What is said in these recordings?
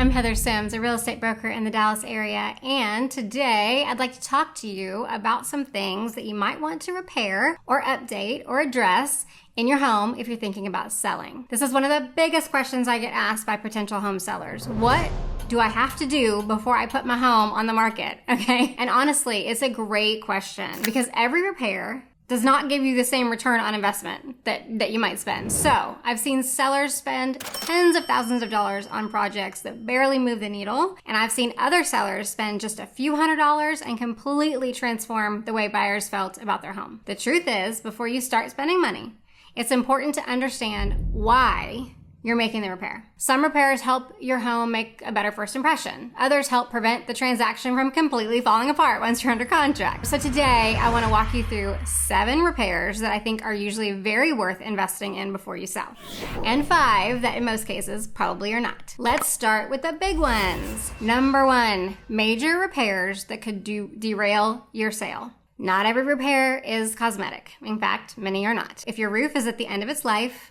I'm Heather Sims, a real estate broker in the Dallas area, and today I'd like to talk to you about some things that you might want to repair or update or address in your home if you're thinking about selling. This is one of the biggest questions I get asked by potential home sellers. What do I have to do before I put my home on the market? Okay. And honestly, it's a great question because every repair does not give you the same return on investment that you might spend. So I've seen sellers spend tens of thousands of dollars on projects that barely move the needle. And I've seen other sellers spend just a few $100s and completely transform the way buyers felt about their home. The truth is, before you start spending money, it's important to understand why you're making the repair. Some repairs help your home make a better first impression. Others help prevent the transaction from completely falling apart once you're under contract. So today, I want to walk you through 7 repairs that I think are usually very worth investing in before you sell, and 5 that in most cases probably are not. Let's start with the big ones. Number 1, major repairs that could derail your sale. Not every repair is cosmetic. In fact, many are not. If your roof is at the end of its life,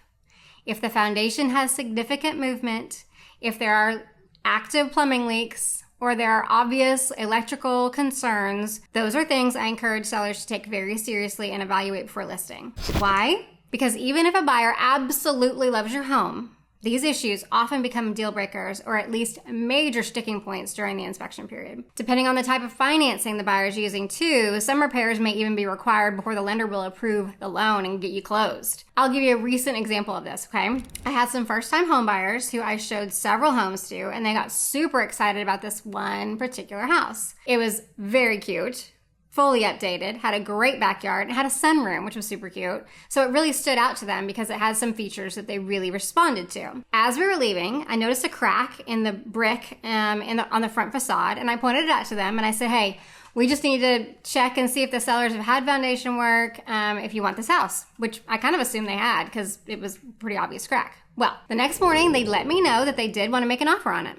if the foundation has significant movement, if there are active plumbing leaks, or there are obvious electrical concerns, those are things I encourage sellers to take very seriously and evaluate before listing. Why? Because even if a buyer absolutely loves your home, these issues often become deal breakers or at least major sticking points during the inspection period. Depending on the type of financing the buyer is using too, some repairs may even be required before the lender will approve the loan and get you closed. I'll give you a recent example of this, okay? I had some first-time home buyers who I showed several homes to, and they got super excited about this one particular house. It was very cute, fully updated, had a great backyard, and had a sunroom, which was super cute. So it really stood out to them because it had some features that they really responded to. As we were leaving, I noticed a crack in the brick on the front facade, and I pointed it out to them, and I said, hey, we just need to check and see if the sellers have had foundation work if you want this house, which I kind of assumed they had because it was a pretty obvious crack. Well, the next morning, they let me know that they did want to make an offer on it.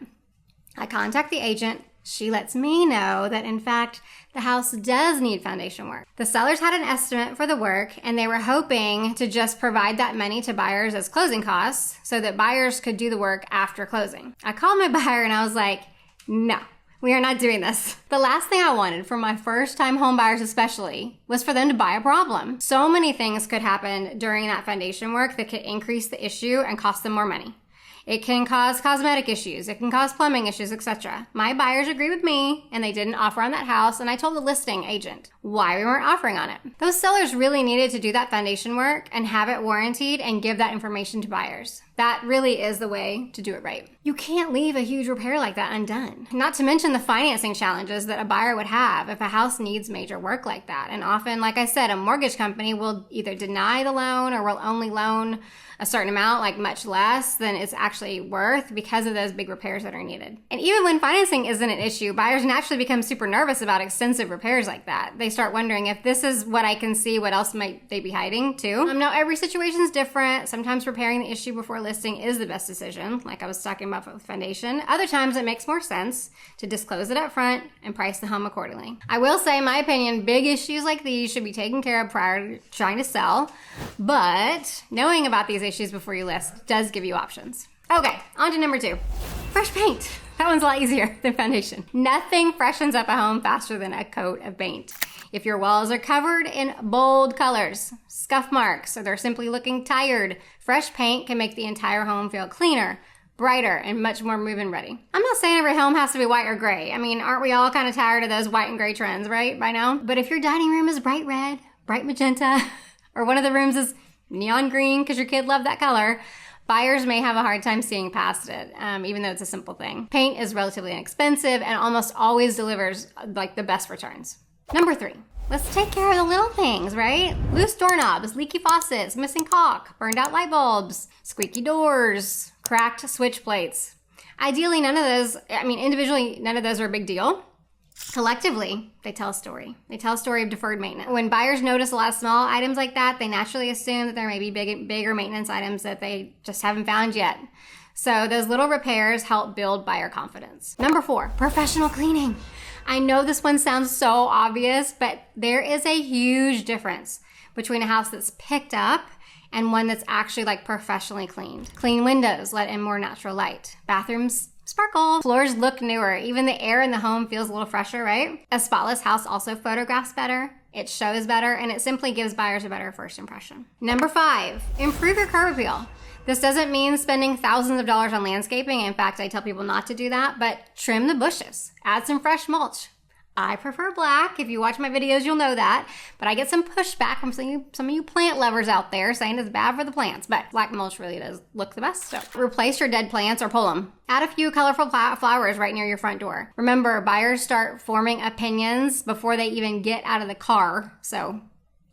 I contact the agent. She lets me know that, in fact, the house does need foundation work. The sellers had an estimate for the work, and they were hoping to just provide that money to buyers as closing costs so that buyers could do the work after closing. I called my buyer and I was like, no, we are not doing this. The last thing I wanted for my first-time home buyers especially was for them to buy a problem. So many things could happen during that foundation work that could increase the issue and cost them more money. It can cause cosmetic issues, it can cause plumbing issues, etc. My buyers agreed with me and they didn't offer on that house, and I told the listing agent why we weren't offering on it. Those sellers really needed to do that foundation work and have it warranted and give that information to buyers. That really is the way to do it right. You can't leave a huge repair like that undone. Not to mention the financing challenges that a buyer would have if a house needs major work like that. And often, like I said, a mortgage company will either deny the loan or will only loan a certain amount, like much less than it's actually worth because of those big repairs that are needed. And even when financing isn't an issue, buyers naturally become super nervous about extensive repairs like that. They start wondering, if this is what I can see, what else might they be hiding too? Now, every situation is different. Sometimes repairing the issue before listing is the best decision, like I was talking about with foundation. Other times it makes more sense to disclose it up front and price the home accordingly. I will say, in my opinion, big issues like these should be taken care of prior to trying to sell, but knowing about these issues before you list does give you options. Okay, on to number 2. Fresh paint. That one's a lot easier than foundation. Nothing freshens up a home faster than a coat of paint. If your walls are covered in bold colors, scuff marks, or they're simply looking tired, fresh paint can make the entire home feel cleaner, brighter, and much more move-in ready. I'm not saying every home has to be white or gray. I mean, aren't we all kind of tired of those white and gray trends, right, by now? But if your dining room is bright red, bright magenta, or one of the rooms is neon green because your kid loved that color, buyers may have a hard time seeing past it, even though it's a simple thing. Paint is relatively inexpensive and almost always delivers like the best returns. Number 3, let's take care of the little things, right? Loose doorknobs, leaky faucets, missing caulk, burned out light bulbs, squeaky doors, cracked switch plates. Ideally, individually, none of those are a big deal. Collectively, they tell a story. They tell a story of deferred maintenance. When buyers notice a lot of small items like that, they naturally assume that there may be bigger maintenance items that they just haven't found yet. So those little repairs help build buyer confidence. Number 4, professional cleaning. I know this one sounds so obvious, but there is a huge difference between a house that's picked up and one that's actually like professionally cleaned. Clean windows let in more natural light. Bathrooms Sparkle. Floors look newer. Even the air in the home feels a little fresher, right? A spotless house also photographs better. It shows better, and it simply gives buyers a better first impression. Number 5, improve your curb appeal. This doesn't mean spending thousands of dollars on landscaping. In fact, I tell people not to do that, but trim the bushes. Add some fresh mulch. I prefer black. If you watch my videos, you'll know that. But I get some pushback from some of you plant lovers out there saying it's bad for the plants. But black mulch really does look the best. So replace your dead plants or pull them. Add a few colorful flowers right near your front door. Remember, buyers start forming opinions before they even get out of the car. So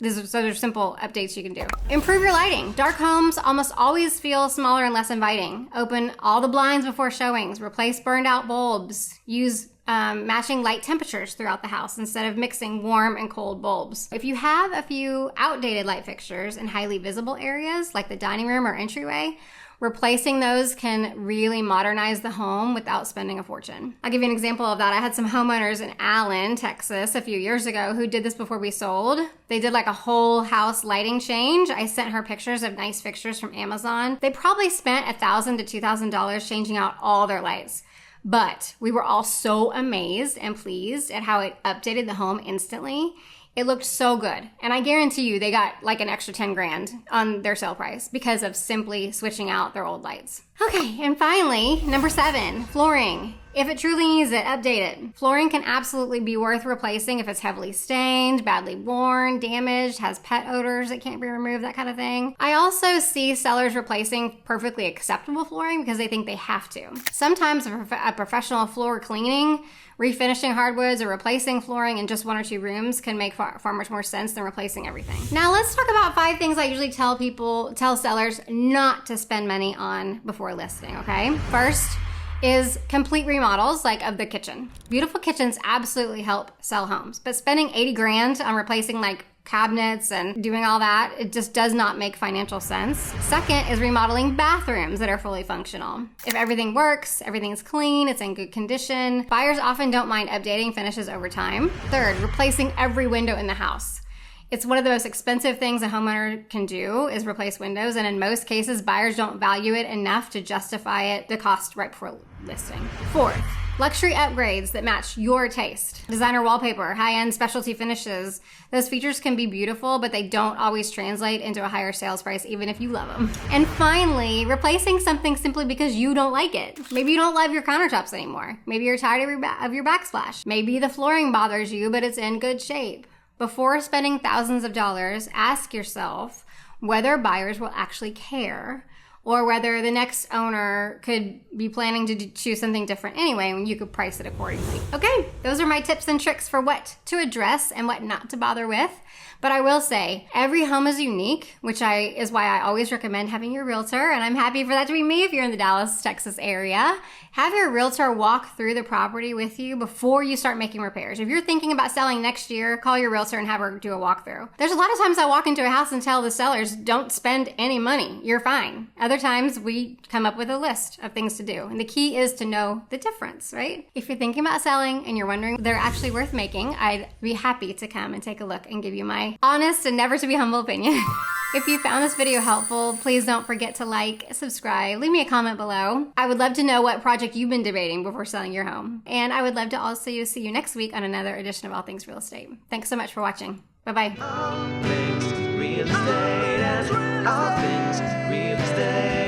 those are simple updates you can do. Improve your lighting. Dark homes almost always feel smaller and less inviting. Open all the blinds before showings. Replace burned out bulbs. Use matching light temperatures throughout the house instead of mixing warm and cold bulbs. If you have a few outdated light fixtures in highly visible areas like the dining room or entryway, replacing those can really modernize the home without spending a fortune. I'll give you an example of that. I had some homeowners in Allen, Texas a few years ago who did this before we sold. They did like a whole house lighting change. I sent her pictures of nice fixtures from Amazon. They probably spent $1,000 to $2,000 changing out all their lights. But we were all so amazed and pleased at how it updated the home instantly. It looked so good. And I guarantee you they got like an extra 10 grand on their sale price because of simply switching out their old lights. Okay, and finally, number 7, flooring. If it truly needs it, update it. Flooring can absolutely be worth replacing if it's heavily stained, badly worn, damaged, has pet odors that can't be removed, that kind of thing. I also see sellers replacing perfectly acceptable flooring because they think they have to. Sometimes a professional floor cleaning, refinishing hardwoods, or replacing flooring in just 1 or 2 rooms can make far much more sense than replacing everything. Now let's talk about 5 things I usually tell sellers not to spend money on before listing, okay? First is complete remodels like of the kitchen. Beautiful kitchens absolutely help sell homes, but spending 80 grand on replacing like cabinets and doing all that, it just does not make financial sense. Second is remodeling bathrooms that are fully functional. If everything works, everything's clean, it's in good condition, buyers often don't mind updating finishes over time. Third, replacing every window in the house. It's one of the most expensive things a homeowner can do is replace windows, and in most cases, buyers don't value it enough to justify the cost right before listing. Fourth, luxury upgrades that match your taste. Designer wallpaper, high-end specialty finishes. Those features can be beautiful, but they don't always translate into a higher sales price, even if you love them. And finally, replacing something simply because you don't like it. Maybe you don't love your countertops anymore. Maybe you're tired of your backsplash. Maybe the flooring bothers you, but it's in good shape. Before spending thousands of dollars, ask yourself whether buyers will actually care or whether the next owner could be planning to choose something different anyway when you could price it accordingly. Okay, those are my tips and tricks for what to address and what not to bother with. But I will say, every home is unique, which is why I always recommend having your realtor, and I'm happy for that to be me if you're in the Dallas, Texas area. Have your realtor walk through the property with you before you start making repairs. If you're thinking about selling next year, call your realtor and have her do a walkthrough. There's a lot of times I walk into a house and tell the sellers, don't spend any money, you're fine. Other times we come up with a list of things to do, and the key is to know the difference, right? If you're thinking about selling and you're wondering if they're actually worth making, I'd be happy to come and take a look and give you my honest and never to be humble opinion. If you found this video helpful, please don't forget to like, subscribe, leave me a comment below. I would love to know what project you've been debating before selling your home. And I would love to also see you next week on another edition of All Things Real Estate. Thanks so much for watching. Bye-bye. All things real estate.